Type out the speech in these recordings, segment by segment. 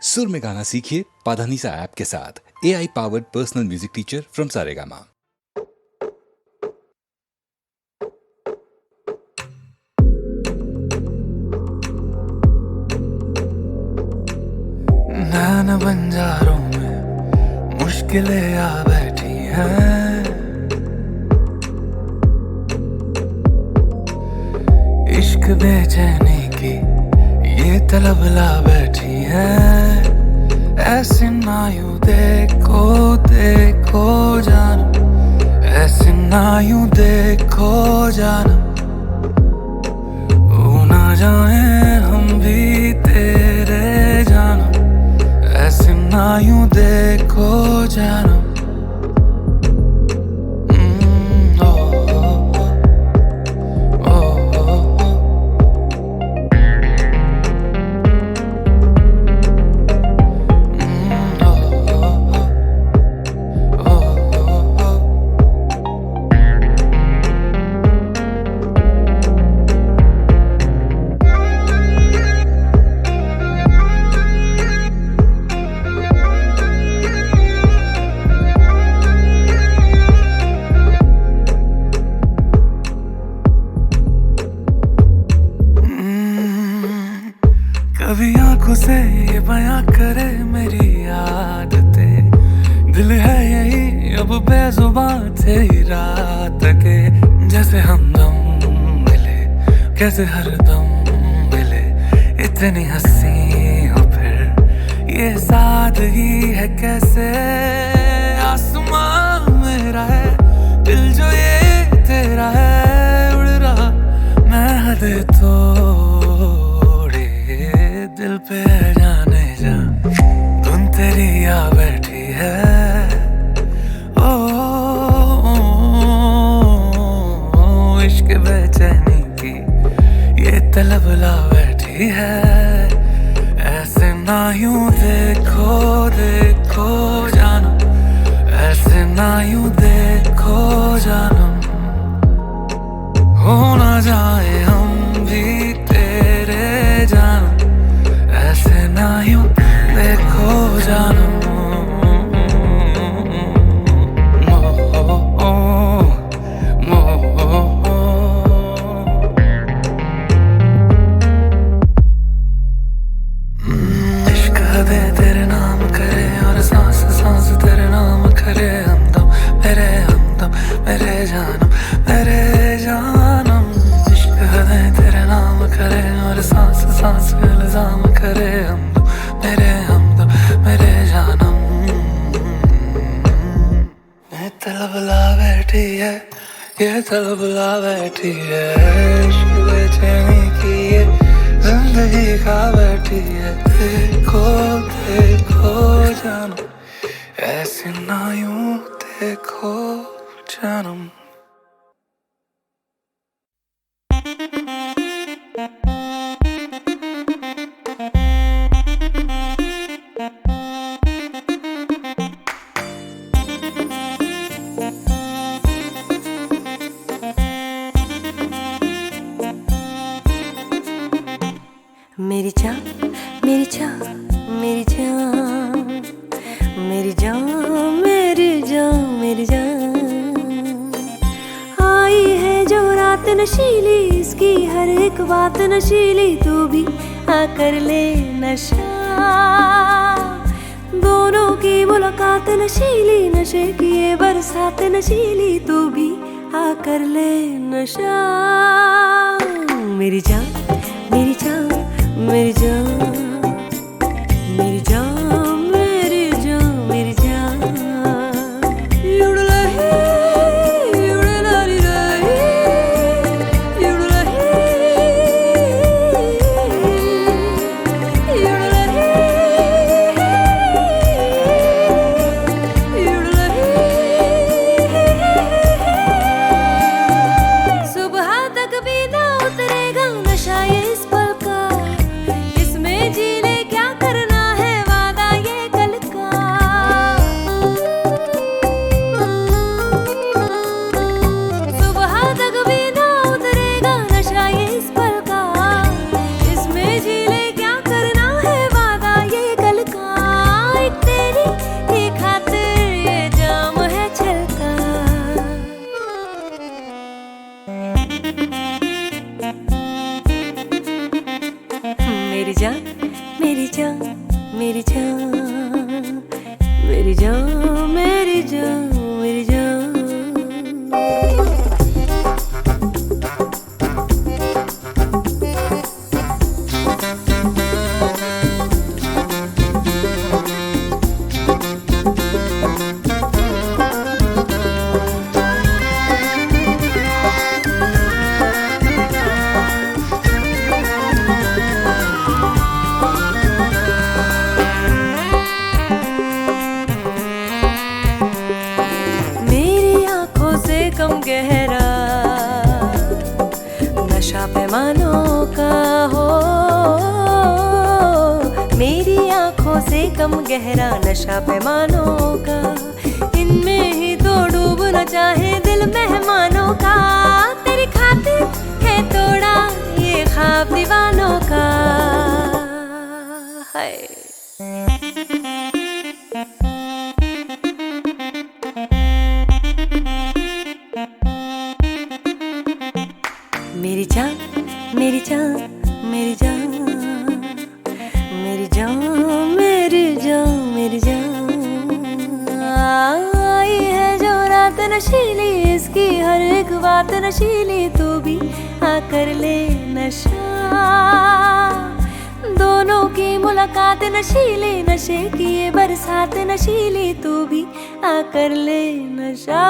सुर में गाना सीखिए पाधानीसा ऐप के साथ। AI powered personal music teacher from Saregama. नैन बंजारों में मुश्किलें आ बैठी हैं, इश्क बेचैनी की ये तलब ला बैठी है। ऐसे ना यूं देखो देखो जानम, ऐसे ना यूं देखो जानम, वो ना जाए हम भी तेरे जानम, ऐसे ना यूं देखो जानम। कभी आंखों से ये बयां करे मेरी आदतें, दिल है यही अब बेजुबान तेरी रात के। जैसे हमदम मिले कैसे हरदम मिले, इतनी हंसी हो फिर ये सादगी है कैसे। आसमां मेरा है दिल जो ये तेरा है, उड़ रहा मैं हद तोड़े दिल पे जाने जा, धुन तेरी आ बैठी है। ओ, इश्क बेचैनी की ये तलब ला बैठी है। ऐसे ना यूं देखो देखो जानम, ऐसे ना यूं देखो जानम, हो ना जाए हम भी तेरे जानम, ऐसे ना यूं देखो जानम। इश्क हदे तेरे नाम करे और सांस सांस तेरे नाम करे। हमदम मेरे जानम मेरे जानम, इश्क हदे तेरे नाम करे और सांस सांस इल्जाम करे। हमदम मेरे जानम, ये तलब ला बैठी है, ये तलब ला बैठी है। इश्क बेचैनी की ये जिंदगी खा बैठी है। देखो देखो जानम, ऐसे ना यूं देखो जानम। मेरी जान मेरी जान मेरी जान मेरी जान मेरी जान मेरी जान, आई है जो रात नशीली, इसकी हर एक बात नशीली, तू भी आकर ले नशा। दोनों की मुलाकात नशीली, नशे की ये बरसात नशीली, तू भी आकर ले नशा। मेरी जान मेरी जान मेरी जान मेरी जान मेरी जान मेरी जान, उड़ रही उड़ रही उड़ रही उड़ रही सुबह तक भी ना उतरेगा नशा ये इस पल का, इसमें जी जान मेरी जान मेरी जान मेरी जान मेरी जान। कम गहरा नशा पैमानों का हो, मेरी आंखों से कम गहरा नशा पैमानों का, इनमें ही तो डूबना चाहे दिल मेहमानों का। तेरी खातिर है तोड़ा ये ख्वाब दीवानों का है। मेरी जान मेरी जान मेरी जान मेरी जान मेरी जान मेरी जान। आई है जो रात नशीली, इसकी हर एक बात नशीली, तू भी आकर ले नशा। दोनों की मुलाकात नशीली, नशे की ये बरसात नशीली, तू भी आकर ले नशा।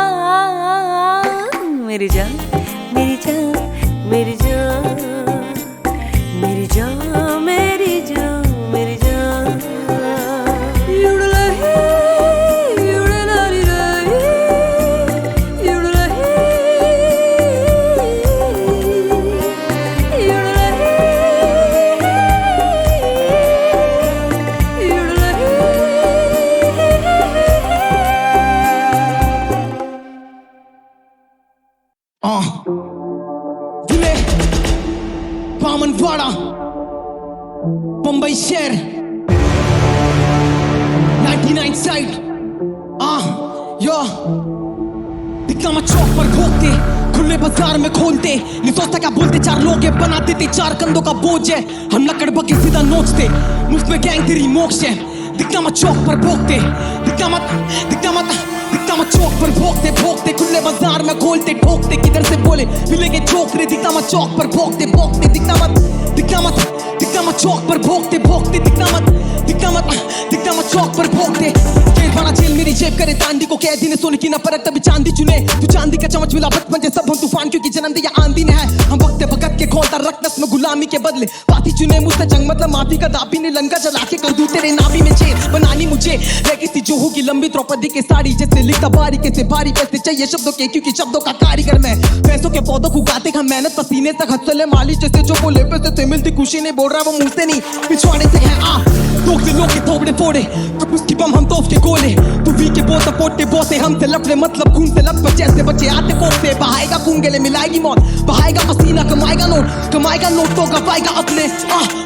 मेरी जान मेरी जान मेरी जान मेरी जान मेरी जान मेरी जान। युडलही युडलही युडलही युडलही युडलही। बामनवाड़ा बम्बई शहर 99 साइड यो दिखलामा चौक पर भोगते, खुले बाजार में खोलते, नहीं सोचता क्या बोलते, चार लोग है बना देते, चार कंधों का बोझ है, हम लकड़ बके सीधा नोचते, मुफ्त में गैंग तेरी मोक्ष है। दिखलामा चौक पर भोगते, दिखलामा चौक पर भोगते भोगते, खुले बाजार में खोलते ठोकते, किधर से बोले मिलेंगे चौकरे। दिखलामा चौक पर भोगते भोगते, दिखलामा चौक पर भोगते भोगते, दिखलामा चौक पर भोगते। जेल वाला जेल मेरी जेब करे तांडी को, कैदी ने सोने की ना परख तभी चांदी चुने। तू चांदी का चमच मिला बचपन से सब हम तूफान, क्योंकि जन्म दिया आंधी ने है। हम वक्त भगत के खोलता रक्त में गुलामी के बदले, पाती चुने मुझसे जंग मतलब माफी का दाबी ने लंका जला के कर दूं तेरे नाभि में छेद। बनानी मुझे रेगिस्ती जो होगी लंबी द्रौपदी के साड़ी, जैसे लिखता बारीकी से भारी पैसे चाहिए शब्दों के, क्योंकि शब्दों का कारीगर मैं। पैसों के पौधों को उगाते हम मेहनत पसीने तक हंसले माली, जैसे जो बोले पैसे से मिलती खुशी नहीं, बोल रहा वो मुंह से नहीं पिछवाड़े से है। लोग से लोग के थोबड़े फोड़े, उसकी बम हम तोफ के गोले, तू वी के बोता पोटे बोते, हमसे लपड़े मतलब खून से लप जैसे बच्चे आते कोसते। बहाएगा खून गले मिलाएगी मौत, बहाएगा पसीना कमाएगा नोट तो गवाएगा अपने।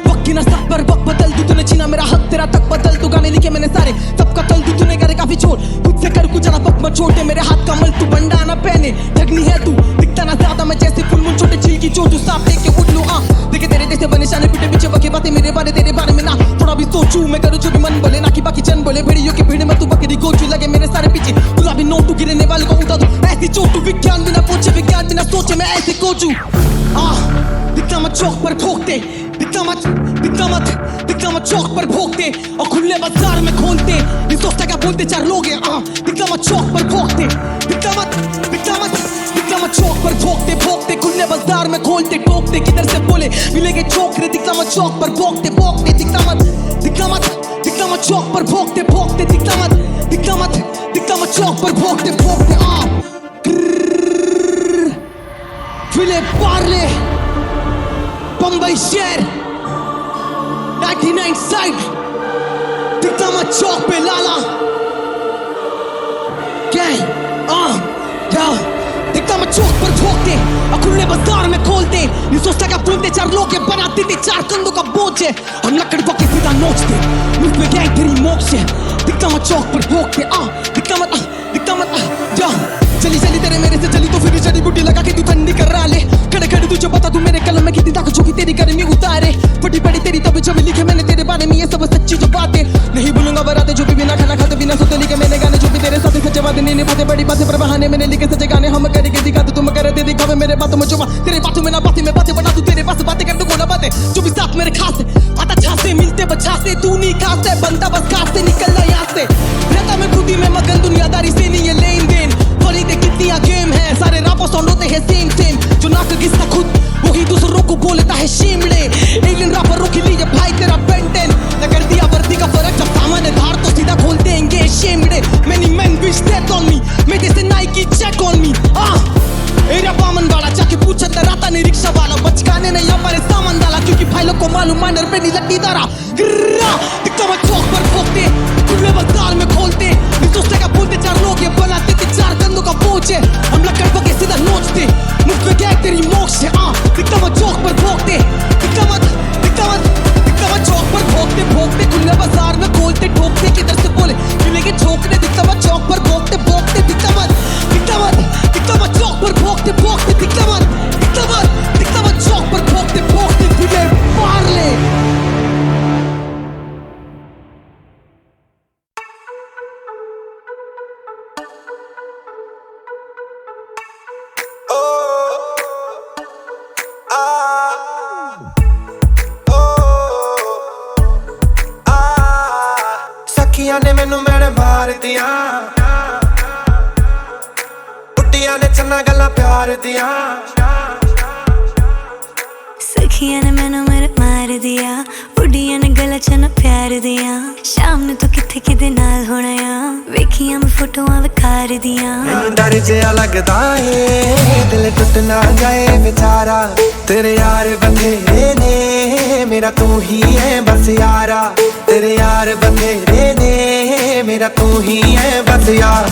वक्त की ना सब पर वक्त बदल दू, तूने छीना मेरा हक तेरा तक बदल, तू गाने लिखे मैंने सारे सबका तल दू, तूने करे काफी चोर खुद से कर कुछ ना पक मत छोटे, मेरे हाथ का मल तू बंडा ना पहने, ठगनी है तू दिखता ना ज्यादा मैं जैसे फुल मुन छोटे झील की चोट, तू साफ देख के उठ लूं। देखे तेरे जैसे बने शाने पीछे पीछे बके बातें मेरे बारे में ना थोड़ा भी सोचूं, मैं करूं जो भी मन बोले ना कि बाकी जन बोले। भेड़ियों की भीड़ में तू बकरी गोचू लगे मेरे सारे पीछे, गुलाबी नोटू गिरने वाले को उठा दो ऐसी चोटू, विज्ञान बिना पूछे विज्ञान बिना सोचे मैं ऐसे कोचू। दिखलामा चौक पर भोगते, दिखलामा चौक पर भोगते, और खुले बाजार में खोलते, नहीं सोचता क्या बोलते चार लोग हैं। दिखलामा चौक पर भोगते, दिखलामा चौक पर भोगते भोगते, खुले बाजार में खोलते ठोकते, किधर से बोले मिलेंगे चौकरे। दिखलामा चौक पर भोगते भोगते, दिखलामा चौक पर भोगते भोगते, दिखलामा चौक पर भोगते भोगते। फिले पार्ले बम्बई शहर 99 साइड, दिखलामा चौक पे लाला दिखलामा चौक पर भोगते, और खुले बाजार में खोलते, नहीं सोचता क्या बोलते चार लोग है बनाते थे, चार कंधों का बोझ है, हम लकड़ बके सीधा नोचते, मुझ में गैंग तेरी मोक्ष है। दिखलामा चौक पर भोगते, दिखलामा जा चली तेरे मेरे से चली तो फिर जड़ी बूटी लगा के तू ठंडी कर रहा ले, खड़े तुझे पता तू मेरे कलम में कितनी ताकत होगी, तेरी गर्मी उतारे फटी पड़ी तेरी तब जब लिखे मैंने तेरे बारे में ये सब सच्ची जो बातें नहीं भूलूंगा बराते जो भी बिना खाना खाते बिना सोते लिखे मैंने गाने जो भी तेरे साथ सच्चे वादे नहीं निभाते बड़ी बातें पर बहाने मैंने लिखे सच्चे गाने हम करके दिखा दो तुम कर दे दिखावे मेरे बातों में जुबा तेरे बातों में ना बातें मैं बातें बना दूं तेरे पास बातें कर दूं कोना बातें जो भी साथ मेरे खास है आता छासे मिलते बचा से तू नहीं खास है बनता बस खास से निकलना यहाँ से रहता मैं खुद ही में मगन दुनियादारी से नहीं है लेन देन बड़ी दे कितनी गेम है सारे रापों साउंड होते हैं सेम सेम जो नाक घिसता खुद वही दूसरों को बोलता है शिमले एलियन रैपरों के लिए भाई तेरा बेंटेन न कर दिया वर्दी का फर्क जब सामान है धार तो सीधा खोल देंगे शिमले many men wish death on me मेरे से Nike check on me area बामन वाला जाके पूछा था राता नहीं रिक्शा वाला बचकाने नहीं हमारे सामान डाला क्योंकि भाई लोग को मालूम मानर पे नहीं लगती दारा दिखता मैं चौक पर ठोकते खुले बाजार में खोलते दूसरे का बोलते चार लोग ये बनाते थे चार कंधों का बोझ है हम लकड़ पके सीधा नोचते मुझ पे क्या तेरी मोक्ष है दिखता मैं चौक पर ठोकते दिखता मैं चौक पर ठोकते खुले बाजार में खोलते ठोकते किधर से बोले मिलेंगे ठोकने दिखता मैं चौक पर ठोकते दिखता मैं चौक पर ठोकते दिखता मैं चौक पर ठोकते तुझे मार ले सखियां ने मैनू मेरे मार दिया बुड्डियां ने चन्ना गल्लां प्यार दिया सखियां ने मैनू मेरे मार दिया बुढ़िया ने गला चना प्यार दिया शाम ने तू किथे किदे नाल होना आ वेखियां मैं फोटोआं विखार दिया मैनू डर जिहा लगदा ए दिल टुट ना जाए बेचारा तेरे यार बथेरे ने मेरा तू ही है बस यारा तेरे यार बथेरे ने मेरा तू ही है बस यार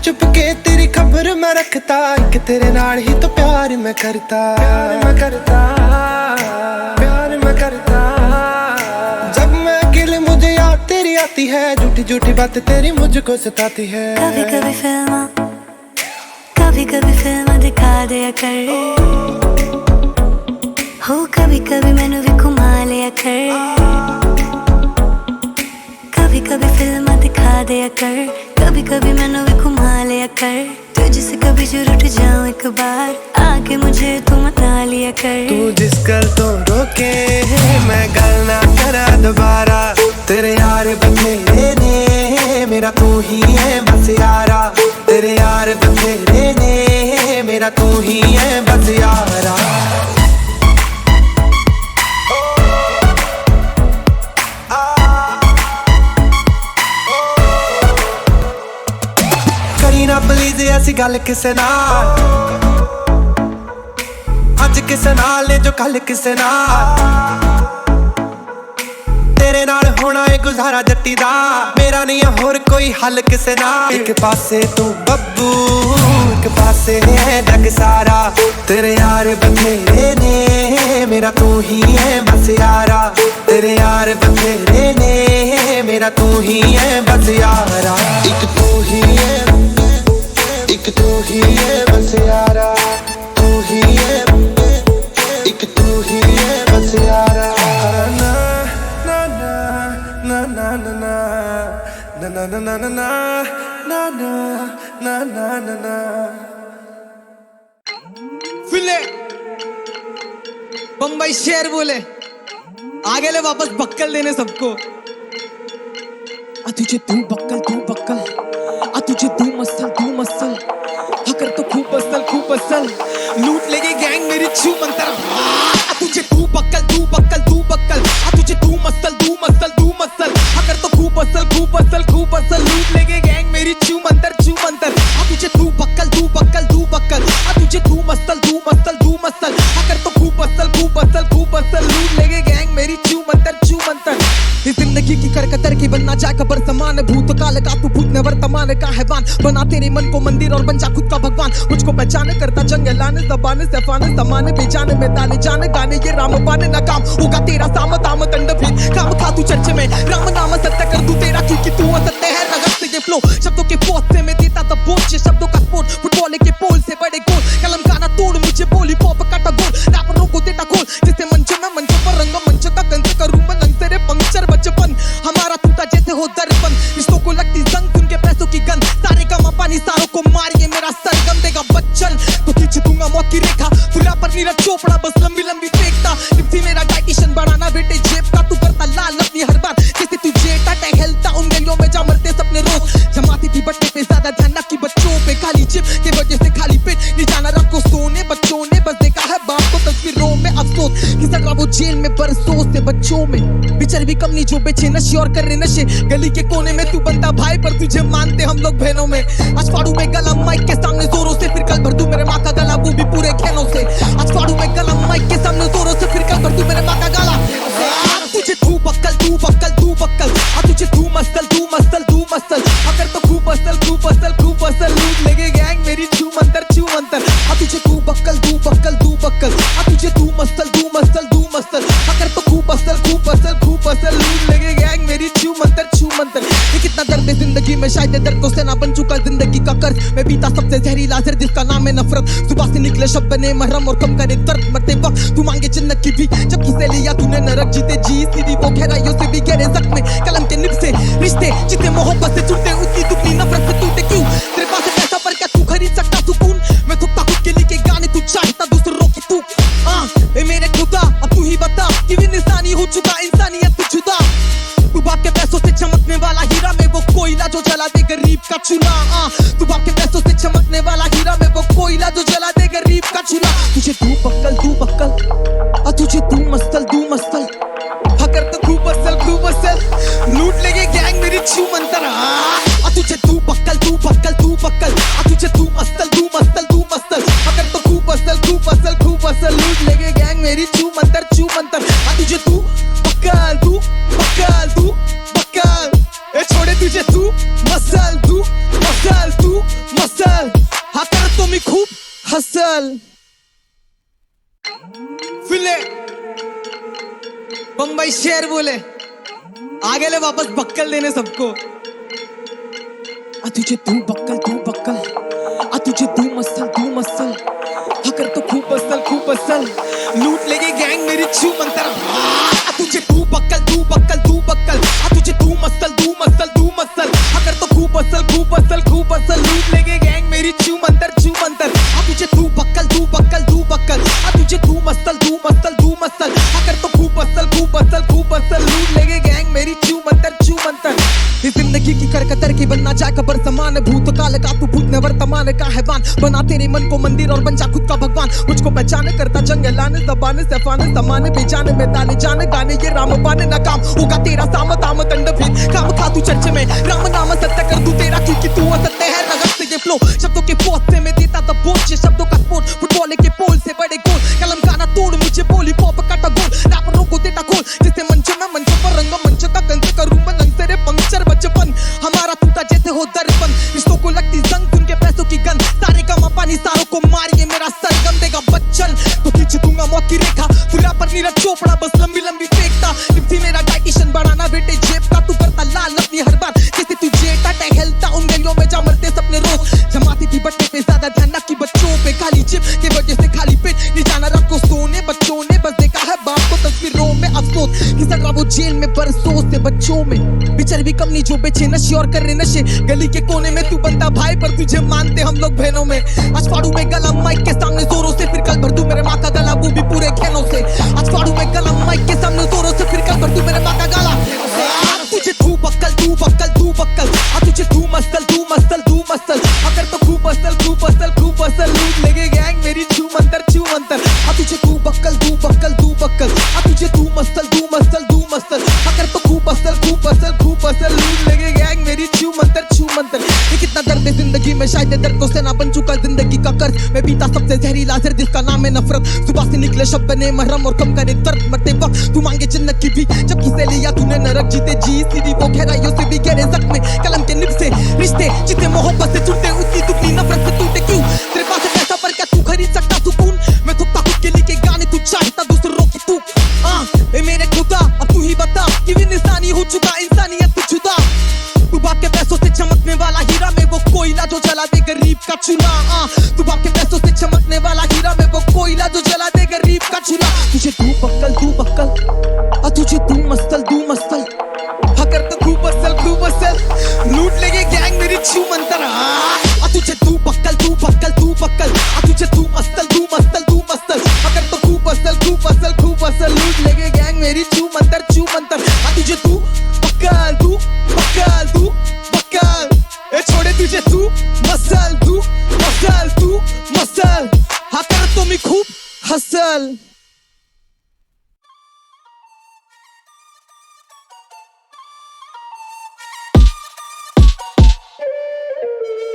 चुप के तेरी खबर मैं रखता कि तेरे नाल ही तो प्यार मैं करता जब मैं अकेले मुझे याद तेरी आती है झूठी झूठी बातें तेरी मुझको सताती है कभी कभी फिल्म दिखा दिया कर हो कभी कभी मैनू भी घुमा लिया कर कभी कभी फिल्म दिखा दिया कर कभी कभी मैनू भी घुमा लिया कर तुझसे कभी जरूर उठ जाऊं एक बार आके मुझे तू मना लिया कर तू जिस गल तो रोके मैं गल ना करा दोबारा तेरे यार बथेरे ने मेरा तू ही है बस यारा तेरे यार बथेरे ने मेरा तू ही है बस यारा ना प्लीज ऐसी गल किसे नाल अज किसे नाल ने जो कल किसे नाल तेरे नाल होना है गुजारा जट्टी दा मेरा नहीं है होर कोई हल किसे नाल एक पासे तू बब्बू एक पासे है जग सारा तेरे यार बथेरे ने मेरा तू ही है बस यारा तेरे यार बथेरे ने मेरा तू ही है बस यारा एक तू ही है एक तू ही है बस यारा तू ही है एक तू ही है बस यारा ना ना ना ना ना ना ना ना ना ना ना ना ना ना ना फिले बम्बई शेर बोले आगे ले वापस बक्कल देने सबको तुझे तू बक्कल तुझे तू मसल अगर तो खूब असल लूट लेगी गैंग मेरी छू मंतर तुझे तू बक्कल तुझे तू मसल अगर तो खूब असल लूट लेगी गैंग मेरी छू मंतर तुझे तू बक्कल तुझे तू मसल अगर तो खूब असल लूट लेगी गैंग मेरी छू मंतर इस जिंदगी की करकतर की बनना चाहे कबर समान भूतकाल का तू भूत भूत न वर्तमान का हैवान, बना तेरे मन को मंदिर और बन जा खुद का भगवान। मुझको पहचाने करता जंग लाने जबाने सफाने समाने बेचाने में ताने जाने गाने ये राम पाने ना काम होगा तेरा साम ताम दंड भेद काम खा तू चर्चे में राम नाम सत्य कर दूं तेरा क्योंकि तू असत्य है। रगत से ये फ्लो शब्दों के पौध से मैं देता तब बोझ ये शब्दों का स्पोर्ट फुटबॉल के पोल से बड़े गोल कलम का ना तोड़ मुझे बोली पॉप काटा गोल रैपरों को देता खोल जिसे मंच में मंच पर रंग मंच का कंस करूं मैं नंग तेरे पंक्चर बचपन हमारा टूटा जैसे हो दर्पण रिश्तों को लगती जंग उनके पैसों की गंध सारे का पानी सारों को मारिए मेरा सरगम देगा बच्चन तो खींच दूंगा मौत की रेखा पूरा पर नीरज चोपड़ा बस लंबी लंबी फेंकता लिप्सी मेरा डाइटिशियन बढ़ाना बेटे जेब का तू करता लाल अपनी हर बार जैसे तू जेटा टहलता उन गलियों में जा मरते सपने रोज जमाती थी बट्टे पे ज्यादा ध्यान ना की बच्चों पे खाली चिप के वजह से खाली पेट नहीं जाना रात को सोने बच्चों ने बस देखा है बाप को तस्वीरों में अफसोस किसक रहा वो जेल में बरसों से बच्चों में बिचर भी कम नहीं जो बेचे नशे और कर रहे नशे गली के कोने में तू बनता भाई पर तुझे मानते हम लोग बहनों में आज फाड़ू में गला माइक के सामने जोरों से फिर कल भर दूं मेरे माँ का गला वो भी पूरे खेनों से आज फाड़ू में गला माइक के सामने जोरों से फिर कल भर दूं मेरे माँ का गला तुझे तू बक्कल तू बक्कल तू बक्कल तुझे तू मसल तू मसल तू मसल अगर तो खूब असल लूट लेगे गैंग मेरी छू मंतर तुझे तू बक्कल तू बक्कल तुझे तू मसल अगर तो खूब असल लूट लेगे गैंग मेरी छू मंतर ये कितना दर्द है जिंदगी में शायद दर्द को सेना बन चुका जिंदगी का कर्ज मैं बीता सबसे जहरीला जहर जिसका नाम है नफरत सुबह से निकले शब्द बने मरहम और कम करे दर्द मरते वक्त तू मांगे जन्नत की भी जब किसे लिया तूने नरक जीते जी सीधी वो गहराइयों से भी गहरे जख्म में कलम के निब से रिश्ते जितने मोहब्बत से जुड़ते उतनी दुखनी नफरत से टूटे क्यों तेरे पास है पैसा पर क्या तू खरीद सकता सुकून मैं थकता खुद के लिए गाने तू चाहता दूसरों की तू मेरे खुदा अब तू ही बता कि भी इंसानी हो चुका इंसानियत से जुदा तू बाप के पैसों से चमकने वाला हीरा में वो कोयला जो जला दे गरीब का चूल्हा तू बाप के पैसों से चमकने वाला हीरा में वो कोयला जो जला दे गरीब का चूल्हा तुझे तू बक्कल तुझे तू मसल अगर तो खूब असल लूट लेगे गैंग मेरी छू मंतर तुझे तू बक्कल तुझे तू मसल अगर तो खूब असल लूट लेगे गैंग मेरी छू मंतर तुझे तू बक्कल ए छोड़े तुझे तू मसल हाँ कर तो मैं खूब हसल फिले बम्बई शेर बोले आगे ले वापस बक्कल देने सबको तुझे तू बक्कल तुझे तू मसल अगर तो खूब असल लूट लेगे गैंग मेरी छू मंतर तुझे तू बक्कल तुझे तू मसल अगर तो खूब असल लूट लेगे गैंग मेरी छू मंतर तुझे तू बक्कल तुझे तू मसल अगर तो खूब असल लूट लेगे गैंग मेरी छू मंतर इस जिंदगी की करकतर की बनना जाए कबर समान भूतकाल का तू भूत न वर्तमान का हैवान बना तेरे मन को मंदिर और बन जा खुद का भगवान मुझको पहचाने करता जंग लाने जबाने सफाने समाने बेचाने में ताने जाने गाने ये राम पाने ना काम होगा तेरा साम ताम दंड भेद काम खा तू चर्चे में राम नाम सत्य कर दूं तेरा क्योंकि तू असत्य है। रगत से ये फ्लो शब्दों के पौध से मैं देता तब बोझ ये शब्दों का स्पोर्ट फुटबॉल के पोल से बड़े गोल कलम का ना तोड़ मुझे बोली पॉप काटा गोल रैपरों को देता खोल जिसे मंच में मंच पर रंग मंच का कंस करूं मैं नंग तेरे पंक्चर बचपन हमारा टूटा जैसे हो दर्पण रिश्तों को लगती जंग उनके पैसों की गंध सारे का पानी सारों को मारिए मेरा सरगम देगा बच्चन तो खींच दूंगा मौत की रेखा पूरा पर नीरज चोपड़ा बस लंबी लंबी फेंकता लिप्सी मेरा डाइटिशियन बढ़ाना बेटे जेब का तू करता लाल अपनी हर बार जैसे तू जेटा टहलता उन गलियों में जा मरते सपने रोज जमाती थी बट्टे पे ज्यादा ध्यान ना की बच्चों पे खाली चिप के वजह से खाली पेट नहीं जाना रात को सोने बच्चों ने बस देखा है बाप को तस्वीरों में अफसोस किसक रहा वो जेल में बरसों से बच्चों में बिचर भी कम नहीं जो बेचे नशे और कर रहे नशे गली के कोने में तू बनता भाई पर तुझे मानते हम लोग बहनों में आज फाड़ू में गला माइक के सामने जोरों से फिर कल भर दूं मेरे माँ का गला वो भी पूरे खेनों से आज फाड़ू में गला माइक के सामने जोरों से फिर कल भर दूं मेरे माँ का गला तुझे तू बक्कल तुझे तू मसल अगर तो खूब असल लूट लेगे गैंग मेरी छू मंतर तुझे तू बक्कल तुझे तू मसल अगर तो खूब असल लूट लेगे गैंग मेरी छू मंतर ये कितना दर्द है जिंदगी में शायद दर्द को सेना बन चुका जिंदगी का कर्ज मैं पीता सबसे जहरीला जहर जिसका नाम है नफरत सुबह से निकले शब्द ने मरहम और कम करे दर्द मरते वक्त तू मांगे जन्नत की भी जब किसे लिया तूने नरक जीते जी सीधी वो गहराइयों से भी गहरे जख्म में कलम के निब से रिश्ते जितने मोहब्बत से जुड़ते उतनी दुखनी नफरत से टूटे क्यों तेरे पास है पैसा पर क्या तू खरीद सकता सुकून मैं थकता खुद के लिए गाने तू चाहता दूसरों की तू ए मेरे खुदा अब तू ही बता कि भी इंसानी हो चुका इंसानियत से जुदा तू बाप के पैसों से चमकने वाला हीरा में वो कोयला जो जला दे गरीब का चूल्हा तू बाप के पैसों से चमकने वाला हीरा में वो कोयला जो जला दे गरीब का चूल्हा तुझे तू बक्कल तुझे तू मस्तल हकर तो तू बसल लूट लेंगे गैंग मेरी छू मंतर तुझे तू बक्कल तुझे तू मस्तल हकर तो तू बसल लूट लेंगे गैंग मेरी छू मंतर तुझे तू बक्कल ए छोड़े तुझे तू मसल हाँ कर तो मैं खूब hustle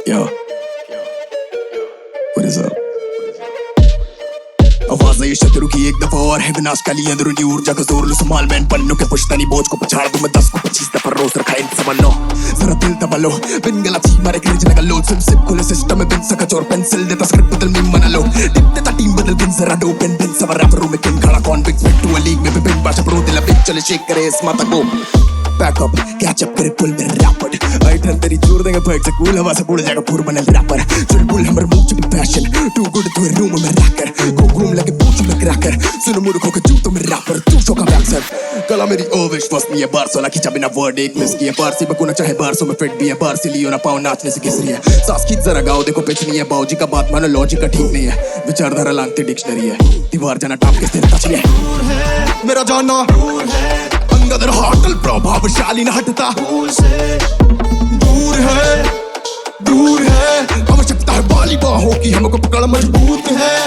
Yo, what is up? आवाज आई शत्रु की एक दफा और है विनाशकाली अंदरूनी ऊर्जा का जोर लो संभाल मैं पन्नों के पुश्तनी बोझ को पछाड़ दूं मैं 10 को 25 दफा रोज रखा इन संभालो जरा दिल दबा लो बिन गला चीख मारे क्रिंज लगा लो सिप खुले सिस्टम में बिन सका चोर पेंसिल देता स्क्रिप्ट बदल में मना लो टिप देता टीम बदल बिन जरा दो पेन सवा रैपर में किंग खड़ा कॉन्विक्स में टू लीग में बिन बाशा प्रो दिला बिग चले शेक करे इस माता को बैक अप कैच अप करे पुल में रैपर आई टर्न तेरी चूर देंगे फाइट से कूल हवा से उड़ जाएगा पूरा बनल रैपर चुल पुल हमर मुंह पे passion too good to room में रैकर को घूम लगे पूछ में क्रैकर सुन मूर्खों के जूतों में रैपर तू शोका बैक्सर कला मेरी अविश्वास नहीं है बार सोला खींचा बिना वर्ड एक मिस किया पारसी बकुना चाहे बारसों में फिट भी है बारसी लियो ना पाओ नाचने से किस रही है सांस खींच जरा गाओ देखो पिच नहीं है बाऊजी का बात मानो लॉजिक का ठीक नहीं है विचारधारा लांगती डिक्शनरी है दीवार जाना टाप के सिर टच है मेरा जाना अंगद होटल प्रभावशाली न हटता दूर है आवश्यकता है बाली बाहों की हमको पकड़ मजबूत है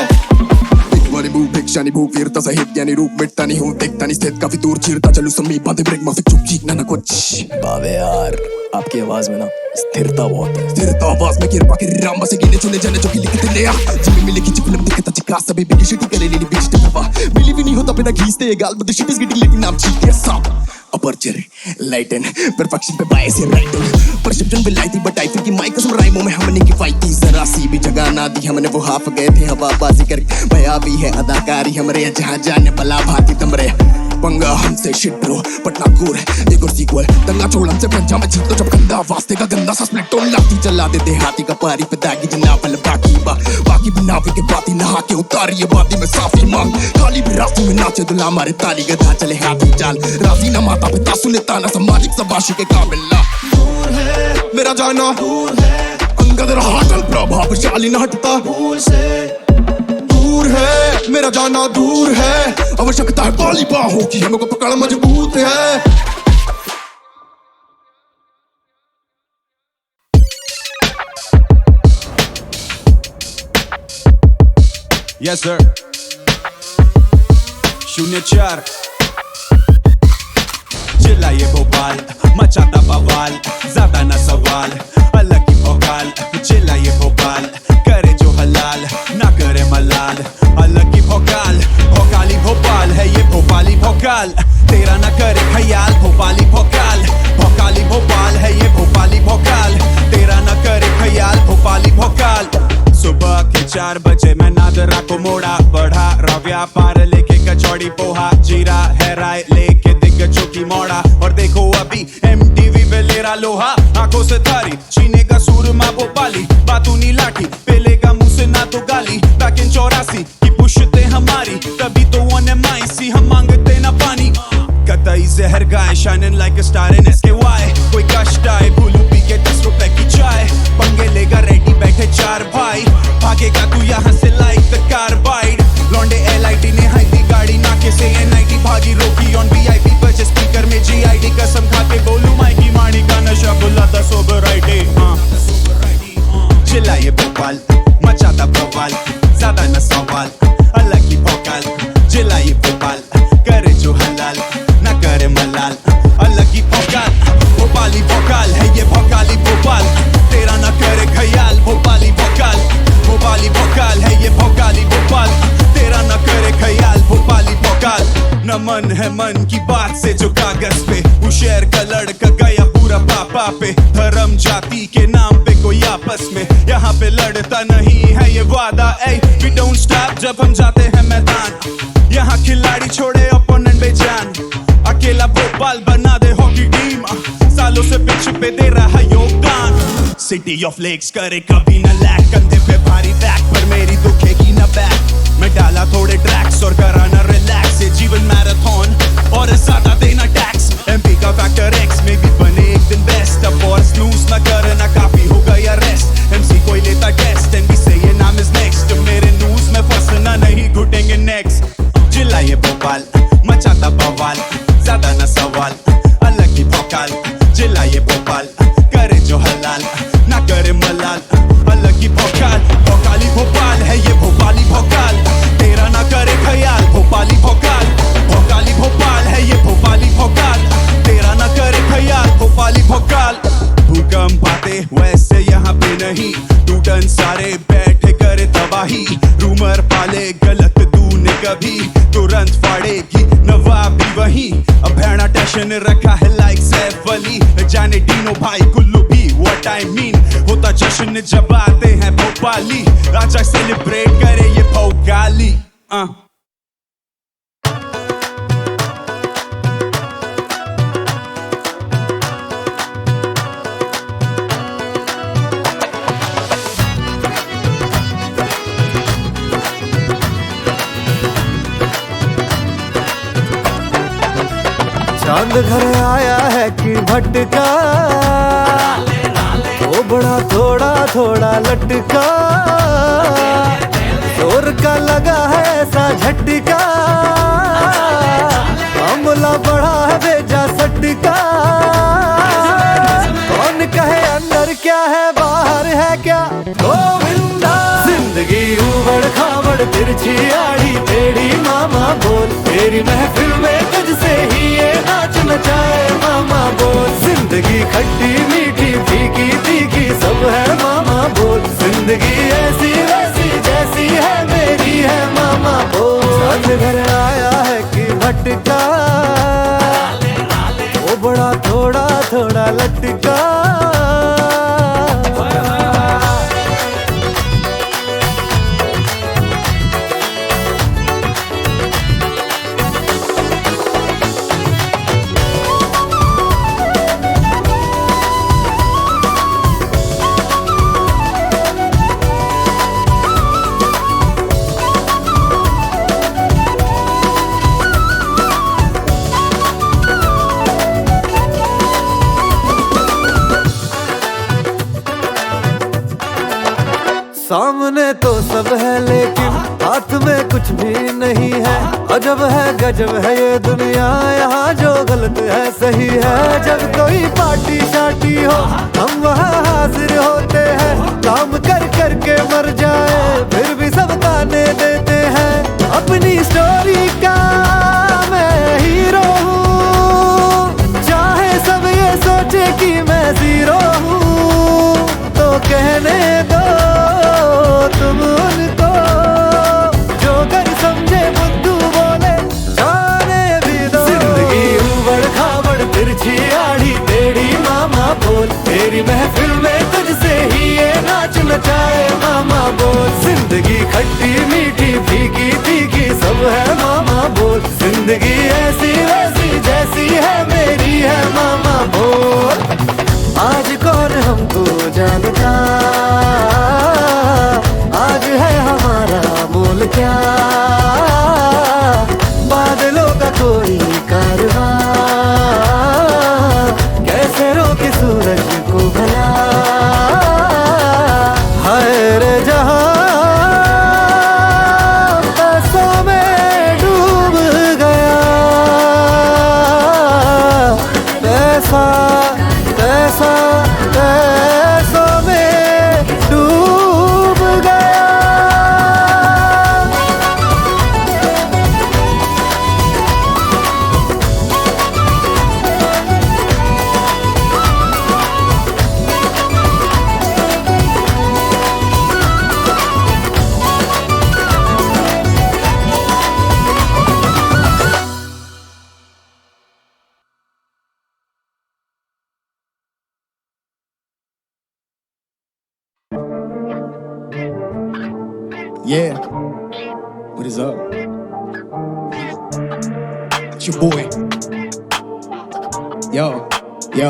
वाली मुंह भिक्षानी भूख वीरता सहित ज्ञानी रूप मिटता नहीं हूँ देखता नहीं स्थित काफी दूर चीरता चलू समीप बांधे ब्रेक माफिक चुप चीखना ना कुछ बाबे यार आपकी आवाज में ना स्थिरता बहुत है स्थिरता आवाज में किरपा के राम से गिने चुने जाने जो कि लिखते ले आ जिम्मे मिले की चिपलम दिखता चिका सभी बिग शिटी करे लेनी बिग शिटी बाबा मिली भी नहीं होता बिना घीसते ये गाल बद शिट इज गेटिंग लेकिन नाम चीखते हैं सांप अपर्चर लाइटन परफेक्शन पे बायस है राइटर परसेप्शन पे लाइटी बट आई थिंक कि माइक कसम राइमों में हमने की फाइट थी जरा सी भी जगह ना दी हमने वो हाफ गए थे हवाबाजी करके भया भी है अदाकारी हमरे जहां जाने भला भांति तमरे पंगा हमसे शिट ब्रो पटना कूर एक और सीक्वल दंगा छोड़ हमसे पंजा में जीत लो जब गंदा वास्ते का गंदा सा स्प्लिट टोन लाती चला देते हाथी का पारी पे दागी जना पल बाकी बनावे के बाती नहा के उतारी ये बाती में साफी मांग खाली भी रास्ते में नाचे दुला मारे ताली गधा चले हाथी चाल राजी ना माता पिता सुने ताना सामाजिक सबाशी के काबिल ना मेरा जाना अंगद होटल प्रभावशाली न हटता दूर है मेरा जाना दूर है आवश्यकता है बाली बाहों की हमको पकड़ मजबूत है Yes sir 04 चिल्लाए भोपाल मचाता बवाल ज्यादा न सवाल अलग ही भोकाल चिल्लाए भोपाल करे जो हलाल ना करे मलाल अलग ही भोकाल भोकाली भोपाल है ये भोपाली भोकाल तेरा ना करे ख्याल भोपाली भोकाल भोकाली भोपाल है ये भोपाली भोकाल तेरा ना करे ख्याल भोपाली भोकाल सुबह के 4 बजे मैं नादरा को मोड़ा बढ़ा रहा व्यापार लेके कचौड़ी पोहा जीरा है राय लेके दिग्गजों की मोड़ा और देखो अभी MTV पे ले रहा लोहा आंखों से थारी चीने का सूरमा भोपाली बातूनी लाठी पेलेगा मुंह से ना तो गाली बैक इन 84 की पुश्ते हमारी तभी तो NMIC हम मांगते ना पानी कतई जहर गाय shining like a star in SKY कोई कष्ट आए भूलू पी के 10 रुपए की चाय पंगे लेगा रेडी बैठे 4 भाई भागेगा तू यहाँ से like the carbide लौंडे LIT ने हाई दी गाड़ी नाके से NIT भागी रोकी on VIP बजे स्पीकर में GID कसम खा के बोलूं माइकी माणी का नशा बुलाता सोबराइटी चिल्लाए भोपाल मचाता बवाल ज्यादा न सवाल अलग ही भोकाल चिल्लाए भोपाल करे जो हलाल ना करे मलाल अलग ही भोकाल भोपाली भोकाल है ये भोकाली भोपाल तेरा ना करे ख्याल भोपाली भोकाल भोपाली अपना मन है मन की बात से जो कागज पे वो शहर का लड़का गया पूरा पापा पे। धर्म जाति के नाम पे कोई आपस में यहाँ पे लड़ता नहीं है ये वादा। ए वी डोंट स्टॉप जब हम जाते हैं मैदान। यहाँ खिलाड़ी छोड़े ओपोनेंट बेजान। अकेला भोपाल बना दे हॉकी टीम। सालों से पिच पे दे रहा योगदान। सिटी ऑफ लेक्स करे कभी न लैक। कंधे पे भारी बैग पर मेरी दुखेगी न बैक। मैं डाला थोड़े ट्रैक्स और कराना रिलैक्स। ये जीवन मैराथन और ज्यादा देना टैक्स। एमपी का फैक्टर एक्स में भी बने एक दिन बेस्ट। अब और स्नूज न करना काफी हो गया रेस्ट। एमसी कोई लेता टेस्ट एंड वी से ये नाम इज नेक्स्ट। मेरे न्यूज में फंसना नहीं घुटेंगे नेक्स्ट। चिल्लाए भोपाल मचाता बवाल ज्यादा न सवाल अलग ही भोकाल। चिल्लाए भोपाल करे जो हलाल ना करे मलाल अलग ही भोकाल। भोकाली भोपाल है ये भोपाली भोकाल। तेरा ना करे ख्याल भोपाली भोकाल। भोकाली भोपाल है ये भोपाली भोकाल। तेरा ना करे ख्याल भोपाली भोकाल। भूकंप आते वैसे यहाँ पे नहीं। टूटन सारे बैठे करे तबाही। रूमर पाले गलत तूने कभी तुरंत फाड़ेगी नवाब भी वही। अब भेड़ा टेंशन रखा है लाइक सैफ अली। जाने डीनो भाई कुल्लू भी व्हाट आई मीन। होता जश्न जब आते हैं भोपाली। आजा सेलिब्रेट करे ये भोकाली। चांद घर आया है कि भटका। वो बड़ा थोड़ा थोड़ा लटका। शोर का लगा है ऐसा झटका। मामला बड़ा है बेजा सटका। कौन कहे अंदर क्या है बाहर है क्या। गोविंदा जिंदगी उबड़ खाबड़ तिरछी आड़ी टेढ़ी मामा बोल। तेरी महफिल में तुझसे ही ये नाच नचाए मामा बोल। जिंदगी खट्टी मीठी फीकी तीखी सब है मामा बोल। जिंदगी ऐसी वैसी जैसी है मेरी है मामा बोल। साथ घर आया है कि भटका। वो बड़ा थोड़ा थोड़ा लटका। सामने तो सब है लेकिन हाथ में कुछ भी नहीं है। अजब है गजब है ये दुनिया। यहाँ जो गलत है सही है। जब कोई पार्टी शार्टी हो हम वहाँ हाजिर होते हैं। काम कर कर के मर जाए फिर भी सब गाने देते हैं। अपनी स्टोरी का मैं हीरो हूँ। चाहे सब ये सोचे कि मैं जीरो हूँ तो कहने दो तुम उनको। जो कर समझे बुद्धू बोले जाने भी दो। जिंदगी उबड़ खाबड़ तिरछी आड़ी टेढ़ी मामा बोल। तेरी महफिल में तुझसे ही ये नाच नचाए मामा बोल। जिंदगी खट्टी मीठी फीकी तीखी सब है मामा बोल। जिंदगी ऐसी वैसी जैसी है मेरी है मामा बोल। आज कौन हमको जानता। आज है हमारा मोल क्या। बादलों का कोई कारवां कैसे रोके सूरज को भला। हाय रे जहां पैसों में डूब गया। पैसा पैसा पैसों में डूब गया। Yeah, what is up? It's your boy. Yo, yo.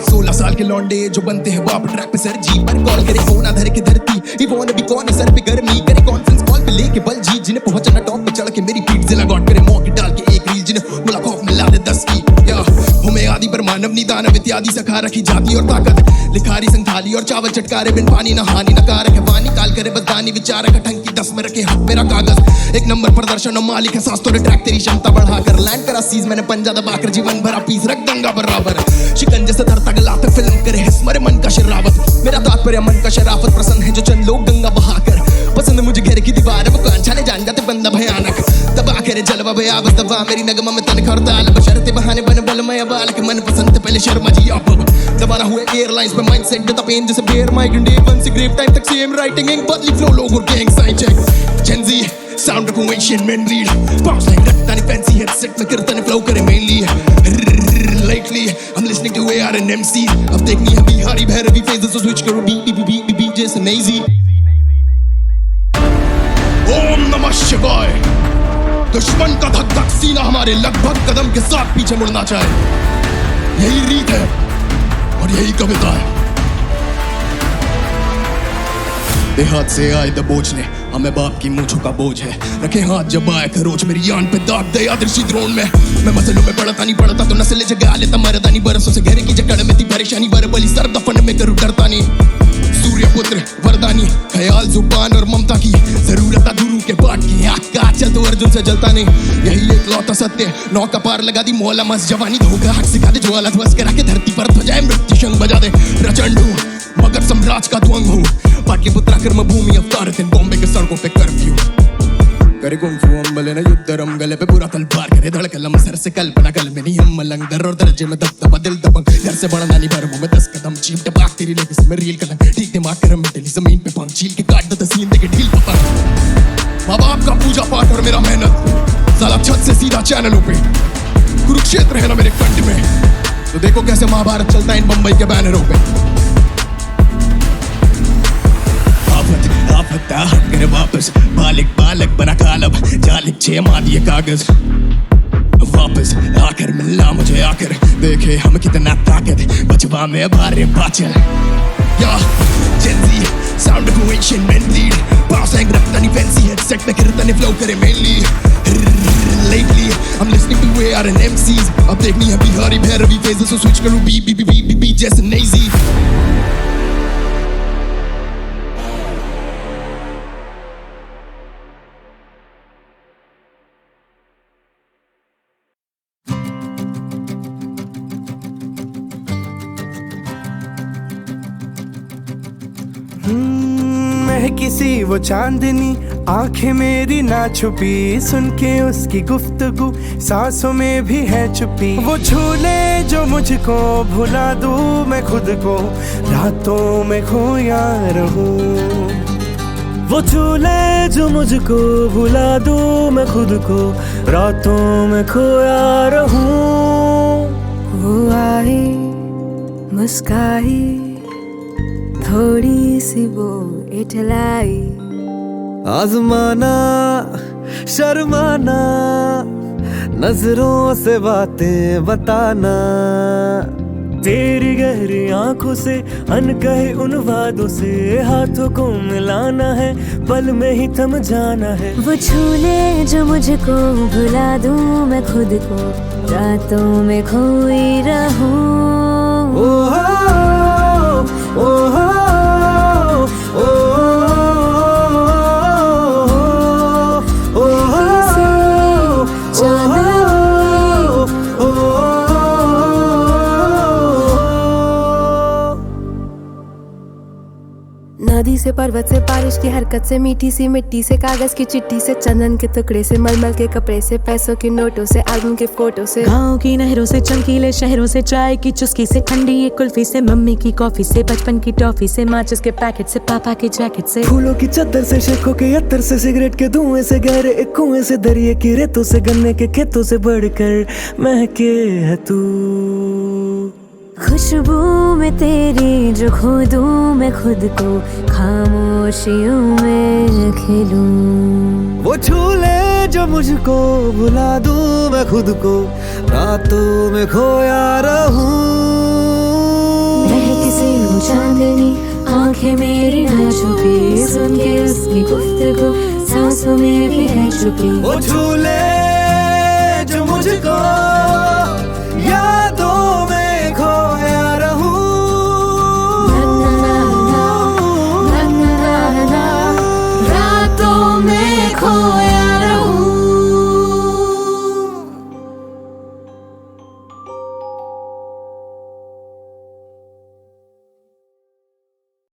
16 साल के लौंडे जो बनते हैं बाप ट्रैक पे सर जी पर कॉल करे फोन आधर के धरती ये वो भी कौन है सर पे गर्मी करे कॉन्फ्रेंस कॉल पे लेके बल जी जिन्हें पहुंचना टॉप पे चढ़ के मेरी पीठ से लगा करे मौके डाल के एक रील जिन्हें मुलाकात में ला दे 10 की या हमें आदि पर मानव निदानव इत्यादि सखा रखी जाती और ताकत लिखारी संथाली और चावल चटकारे बिन पानी ना हानि ना कारक है वानी काल करे बस दानी विचारक ठंकी 10 में रखे हाथ मेरा कागज एक नंबर प्रदर्शन और मालिक है सांस तोड़े ट्रैक तेरी क्षमता बढ़ाकर लैंड करा सीज मैंने पंजा दबाकर जीवन भरा पीस रख दंगा बराबर शिकंजे से धरता गलाते फिल्म करे हिस्मरे मन का शरावत मेरा तात्पर्य मन का शराफत प्रसन्न है जो चंद लोग गंगा बहाकर पसंद मुझे घर की दीवार वो कान छाने जान जाते बंदा भयानक दबा करे जलवा भयावस दबा मेरी नगमा में तन खरताल बशरते बहाने बन बल मैं बाल के मन पसंद पहले शर्मा जी आप दबाना हुए एयरलाइंस पे माइंडसेट देता पेन जैसे बेयर माइग्रेन डे वन से ग्रेव टाइम तक सेम राइटिंग इन बदली flow logo gang sign check gen z sound of Asian man read bounce like that तनी फैंसी हेडसेट में कीर्तन फ्लो करे mainly lately I'm listening to AR and MC अब देखनी है बिहारी भैरवी phases तो switch करो beat जैसे नैजी ओम नमः शिवाय दुश्मन का धक धक सीना हमारे लगभग कदम के साथ पीछे मुड़ना चाहे यही रीत है और यही कविता है देहात से आए दबोचने हमें बाप की मूंछों का बोझ है रखे हाथ जब आए खरोच मेरी यान पे दाग दे आदर्शी द्रोण में मैं मसलों में पड़ता नहीं पड़ता तो नस्लें जगा लेता मरदा नहीं बरसों से घर की जकड़ में थी परेशानी बरबली सर दफन में करूँ डरता नहीं सूर्य पुत्र वरदानी ख्याल जुबान और ममता की जरूरत गुरु के पाठ की आँख का चल तो अर्जुन से जलता नहीं यही एक लौता सत्य नौका पार लगा दी मौला मस जवानी धोखा हक सिखा दे ज्वाला ध्वस्त करा के धरती पर ध्वजाएं मृत्यु शंख बजा दे प्रचंड हूँ मगर साम्राज्य का द्वंग हूँ पाटलिपुत्रा कर्म भूमि अवतार थे बॉम्बे के सड़कों पे कर्फ्यू करे कुंफू अम्बले न युद्धरम गले पे पूरा तलवार करे धड़कलम सर से कल्पना कल में नहीं हम मलंग दर और दर्जे में दबदबा दिल दबंग घर से बढ़ना नहीं भरमों में 10 कदम चीम टपाक तेरी लेके में रील कदम ठीक दिमाग करम मिटली जमीन पे पंख चील के काट दे तसीन देके ढील पपंग माँ बाप का पूजा पाठ और मेरा मेहनत साला छत से सीधा चैनलों पे कुरुक्षेत्र है ना मेरे कंठ में तो देखो कैसे महाभारत चलता है इन बम्बई के बैनरों पे हट करे वापस बालिक बालक बना कालब जालिक छे मार दिए कागज वापस आकर मिलना मुझे आकर देखे हम कितना ताकत बचवा में भारे बाचल या Gen Z sound of Asian man lead पास एंग रखनी फैंसी हेडसेट में कीर्तन फ्लो करे mainly lately I'm listening to AR and MCs अब देखनी है बिहारी भैरवी phases तो switch करूँ beat जैसे नैजी किसी वो चांदनी आंखें मेरी ना छुपी सुन के उसकी गुफ्तगू सांसों में भी है छुपी वो झूले जो मुझको भुला दूं मैं खुद को रातों में खोया रहूं वो झूले जो मुझको भुला दूं मैं खुद को रातों में खोया रहूं वो आई मुस्काई थोड़ी सी वो इठलाई आजमाना शर्माना नजरों से बातें बताना तेरी गहरी आंखों से अनकहे उन वादों से हाथों को मिलाना है पल में ही थम जाना है वो झूले जो मुझको भुला दूं मैं खुद को रातों में खोई रहूं ओहो ओहो नदी से पर्वत से बारिश की हरकत से मीठी सी मिट्टी से कागज की चिट्ठी से चंदन के टुकड़े से मलमल के कपड़े से पैसों के नोटों से एल्बम के फोटो से गाँव की नहरों से चमकीले शहरों से चाय की चुस्की से ठंडी एक कुल्फी से मम्मी की कॉफी से बचपन की टॉफी से माचिस के पैकेट से पापा के जैकेट से फूलों की चद्दर से शेखों के अत्तर से सिगरेट के धुएं से गहरे एक कुएं से दरिए की रेतों से गन्ने के खेतों से बढ़कर महके है तू खुशबू में तेरी जो खो दूं मैं खुद को, खामोशियों में खिलूं। वो झूले जो मुझको भुला दूं मैं खुद को, रातों में खोया रहूं। महक से वो चांदनी आंखें मेरी ना छुपी, सुन के उसकी गुफ्तगू सांसों में भी है छुपी। वो झूले जो मुझको यादों में खोया रहूं। रातों में खोया